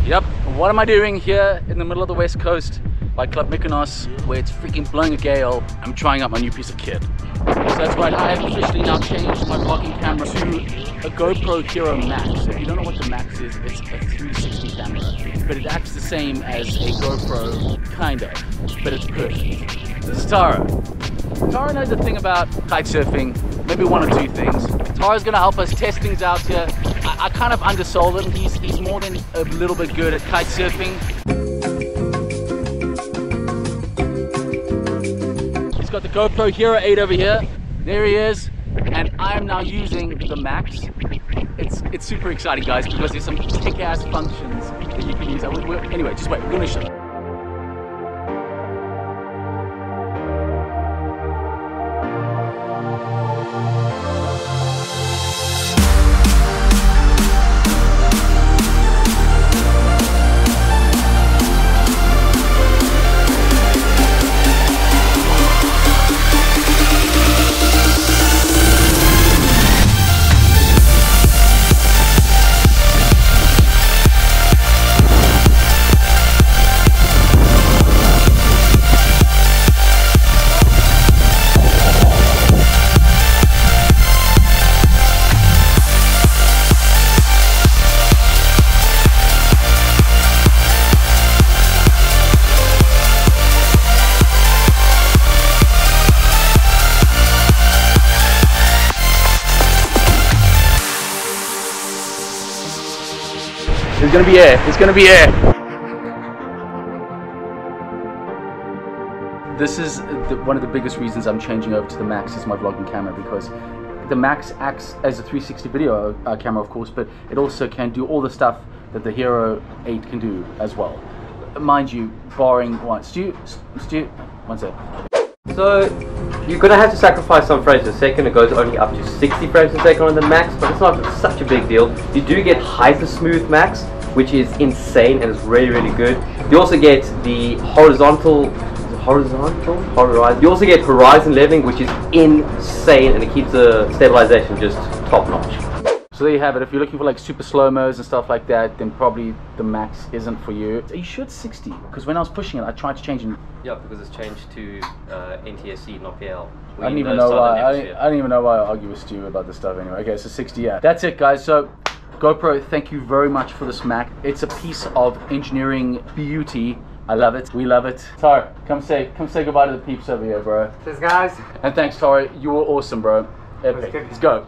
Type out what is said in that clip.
Yep, what am I doing here in the middle of the west coast by Club Mykonos, where it's freaking blowing a gale? I'm trying out my new piece of kit. So that's right, I have officially now changed my vlogging camera to a GoPro Hero Max. So if you don't know what the Max is, it's a 360 camera, but it acts the same as a GoPro, kind of, but it's perfect. This is Taro. Taro knows a thing about kite surfing, maybe one or two things. Taro's gonna help us test things out here. I kind of undersold him. He's more than a little bit good at kite surfing. He's got the GoPro Hero 8 over here. There he is. And I am now using the Max. It's super exciting, guys, because there's some kick-ass functions that you can use. Anyway, just wait, we're gonna show you. There's gonna be air, there's gonna be air. This is one of the biggest reasons I'm changing over to the Max is my vlogging camera, because the Max acts as a 360 video camera, of course, but it also can do all the stuff that the Hero 8 can do as well. Mind you, barring one. Stu, one sec. So, you're going to have to sacrifice some frames a second. It goes only up to 60 frames a second on the Max, but it's not such a big deal. You do get Hyper Smooth Max, which is insane and is really, really good. You also get the horizontal. You also get horizon leveling, which is insane, and it keeps the stabilization just top notch. So there you have it. If you're looking for like super slow-mos and stuff like that, then probably the Max isn't for you. Are you sure it's 60? Because when I was pushing it, I tried to change it. Yeah, because it's changed to NTSC, not PL. I don't even know why. I don't even know why I argue with Stu about this stuff anyway. Okay, so 60, yeah. That's it, guys. So GoPro, thank you very much for this Mac. It's a piece of engineering beauty. I love it. We love it. Taro, come say goodbye to the peeps over here, bro. Cheers, guys. And thanks, Taro. You were awesome, bro. Epic. Let's go.